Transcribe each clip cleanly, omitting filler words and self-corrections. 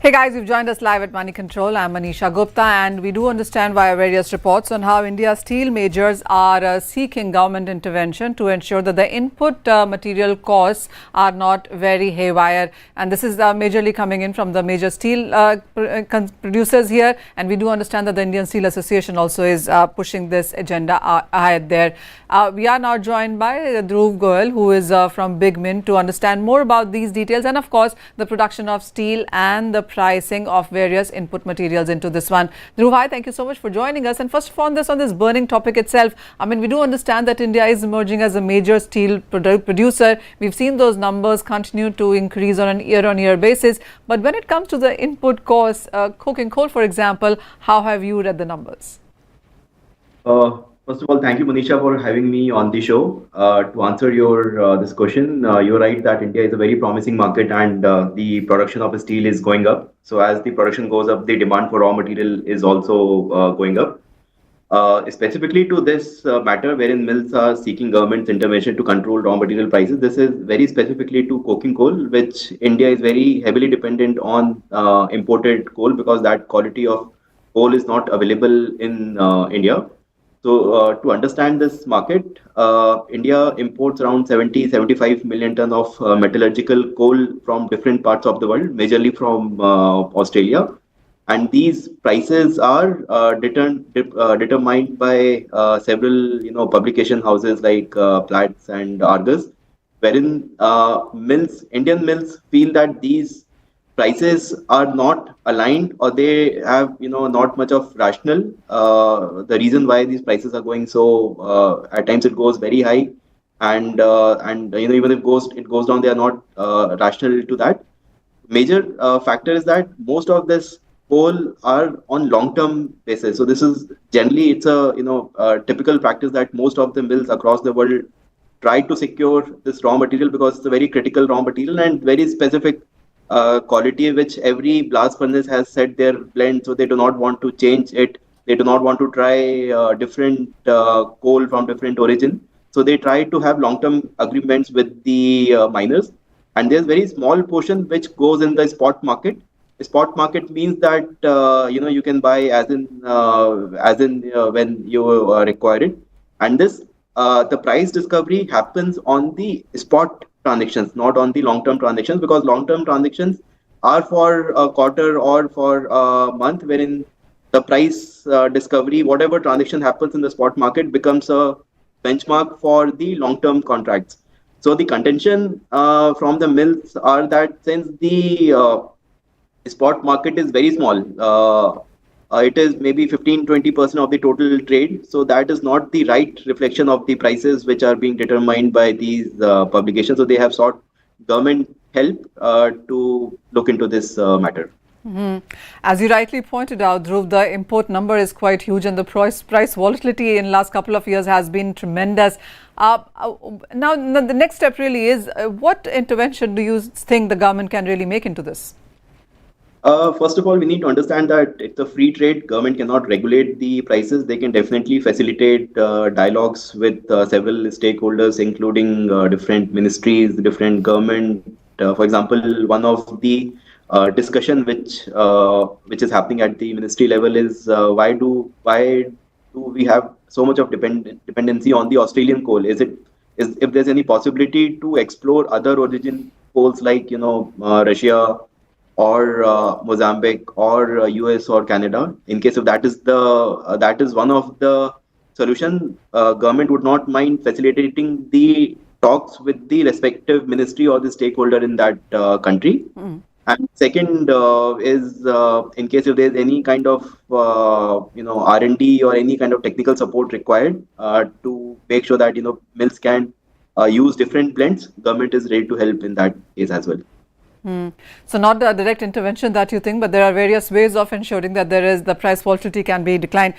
Hey guys, you've joined us live at Moneycontrol. I'm Manisha Gupta, and we do understand via various reports on how India's steel majors are seeking government intervention to ensure that the input material costs are not very haywire. And this is majorly coming in from the major steel producers here. And we do understand that the Indian Steel Association also is pushing this agenda ahead there. We are now joined by Dhruv Goel, who is from Big Mint, to understand more about these details and, of course, the production of steel and the pricing of various input materials into this one. Dhruv, hi, thank you so much for joining us. And first of all, on this burning topic itself, I mean, we do understand that India is emerging as a major steel producer. We've seen those numbers continue to increase on an year-on-year basis. But when it comes to the input costs, coking coal, for example, how have you read the numbers? First of all, thank you, Manisha, for having me on the show. To answer your this question, you're right that India is a very promising market, and the production of steel is going up. So as the production goes up, the demand for raw material is also going up. Specifically to this matter, wherein mills are seeking government's intervention to control raw material prices, this is very specifically to coking coal, which India is very heavily dependent on imported coal because that quality of coal is not available in India. So to understand this market, India imports around 75 million ton of metallurgical coal from different parts of the world, majorly from Australia. And these prices are determined by several publication houses like Platts and Argus, wherein Indian mills feel that these prices are not aligned or they have not much of rational. The reason why these prices are going so at times it goes very high, and even if it goes down, they are not rational to that. Major factor is that most of this coal are on long-term basis. So this is generally it's a typical practice that most of the mills across the world try to secure this raw material because it's a very critical raw material and very specific quality which every blast furnace has set their blend, so they do not want to change it. They do not want to try different coal from different origin. So they try to have long-term agreements with the miners. And there's very small portion which goes in the spot market. The spot market means that you can buy as in when you require it. And this the price discovery happens on the spot transactions, not on the long-term transactions, because long-term transactions are for a quarter or for a month, wherein the price discovery, whatever transaction happens in the spot market, becomes a benchmark for the long-term contracts. So the contention from the mills are that since the spot market is very small, it is maybe 15-20% of the total trade. So that is not the right reflection of the prices which are being determined by these publications. So they have sought government help to look into this matter. Mm-hmm. As you rightly pointed out, Dhruv, the import number is quite huge and the price volatility in the last couple of years has been tremendous. Now, the next step really is what intervention do you think the government can really make into this? First of all, we need to understand that it's a free trade. Government cannot regulate the prices. They can definitely facilitate dialogues with several stakeholders, including different ministries, different government. For example, one of the discussion which is happening at the ministry level is why do we have so much of dependency on the Australian coal? Is if there's any possibility to explore other origin coals like Russia or Mozambique or US or Canada. In case of that is one of the solution. Government would not mind facilitating the talks with the respective ministry or the stakeholder in that country. Mm. And second is in case if there's any kind of R&D or any kind of technical support required to make sure that mills can use different blends, government is ready to help in that case as well. So not the direct intervention that you think, but there are various ways of ensuring that the price volatility can be declined.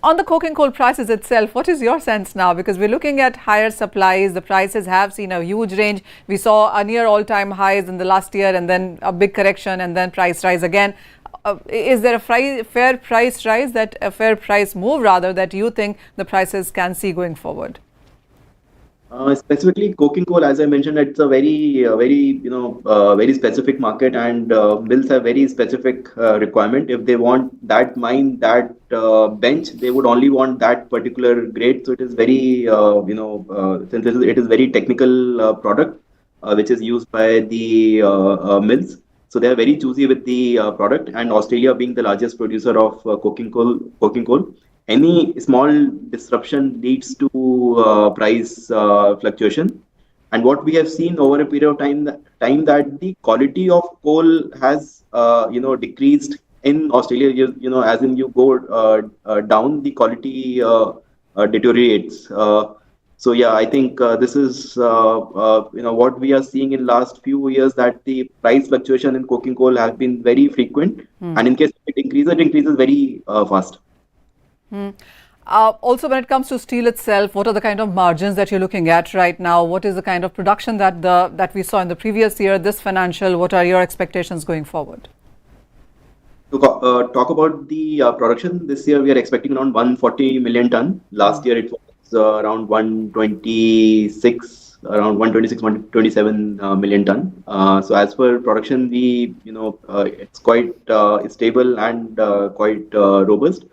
On the coking coal prices itself, what is your sense now? Because we're looking at higher supplies, the prices have seen a huge range. We saw a near all-time highs in the last year and then a big correction and then price rise again. Is there a fair price rise, a fair price move rather, that you think the prices can see going forward? Specifically, coking coal, as I mentioned, it's a very specific market, and mills have very specific requirement. If they want that mine, that bench, they would only want that particular grade. So it is very, since it is very technical product, which is used by the mills. So they are very choosy with the product. And Australia, being the largest producer of coking coal, any small disruption leads to price fluctuation. And what we have seen over a period of time that the quality of coal has decreased in Australia. As in you go down, the quality deteriorates. So yeah, I think this is what we are seeing in last few years, that the price fluctuation in coking coal has been very frequent, and in case it increases very fast. Also, when it comes to steel itself, what are the kind of margins that you're looking at right now? What is the kind of production that we saw in the previous year, this financial? What are your expectations going forward? To talk about the production, this year we are expecting around 140 million ton. Last year it was around 127 million ton. So as per production, it's quite stable and quite robust.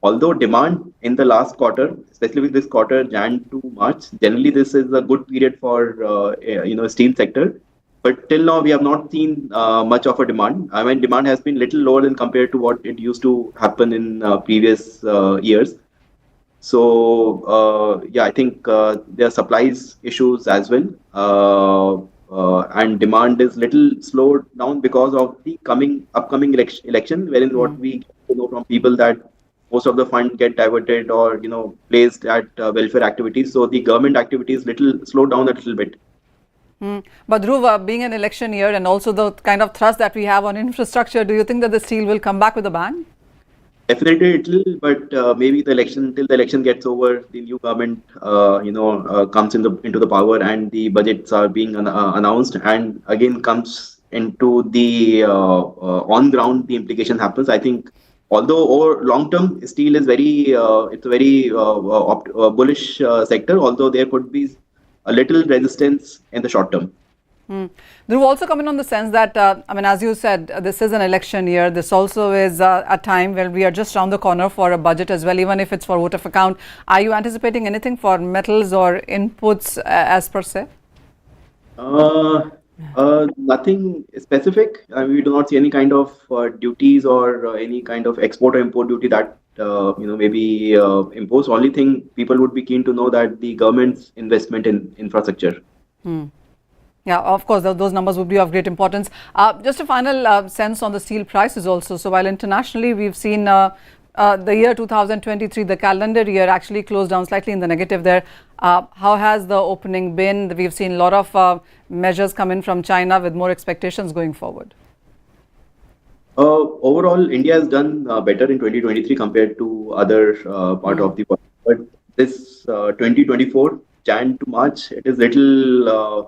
Although demand in the last quarter, especially with this quarter, Jan to March, generally this is a good period for steel sector. But till now, we have not seen much of a demand. I mean, demand has been little lower than compared to what it used to happen in previous years. So yeah, I think there are supplies issues as well, and demand is little slowed down because of the upcoming election, wherein what we know from people that most of the fund get diverted or placed at welfare activities. So the government activities little slowed down a little bit. But Dhruv, being an election year and also the kind of thrust that we have on infrastructure, do you think that the steel will come back with a bang? Definitely it will, but maybe till the election gets over, the new government comes into the power, and the budgets are being announced, and again comes into the on ground, the implication happens. I think although over long term, steel is it's a very bullish sector, although there could be a little resistance in the short term. Dhruv, also coming on the sense that, as you said, this is an election year. This also is a time where we are just around the corner for a budget as well, even if it's for vote of account. Are you anticipating anything for metals or inputs as per se? Nothing specific. We do not see any kind of duties or any kind of export or import duty that maybe imposed. Only thing people would be keen to know that the government's investment in infrastructure. Yeah, of course, those numbers would be of great importance. Just a final sense on the steel prices also. So while internationally we've seen the year 2023, the calendar year actually closed down slightly in the negative there. How has the opening been? We've seen a lot of measures come in from China with more expectations going forward. Overall, India has done better in 2023 compared to other part of the world. But this 2024, Jan to March, it is little,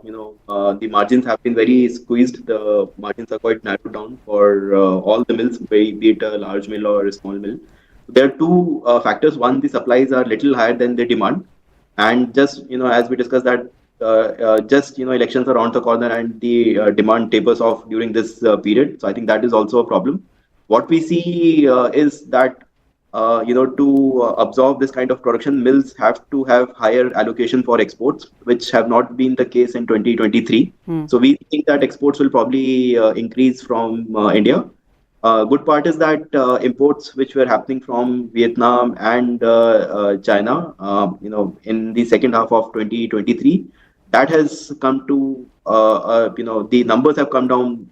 the margins have been very squeezed. The margins are quite narrowed down for all the mills, be it a large mill or a small mill. There are two factors. One, the supplies are little higher than the demand. And just, as we discussed that, elections are around the corner and the demand tapers off during this period. So I think that is also a problem. What we see is that to absorb this kind of production, mills have to have higher allocation for exports, which have not been the case in 2023. So we think that exports will probably increase from India. Good part is that imports which were happening from Vietnam and China, in the second half of 2023, that has come to, the numbers have come down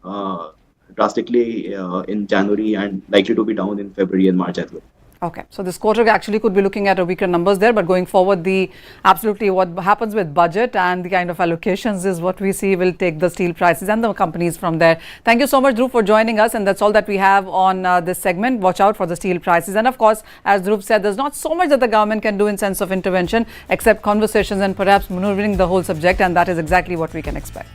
drastically in January and likely to be down in February and March as well. Okay, so this quarter actually could be looking at a weaker numbers there, but going forward, absolutely what happens with budget and the kind of allocations is what we see will take the steel prices and the companies from there. Thank you so much, Dhruv, for joining us, and that's all that we have on this segment. Watch out for the steel prices, and of course, as Dhruv said, there's not so much that the government can do in sense of intervention except conversations and perhaps maneuvering the whole subject, and that is exactly what we can expect.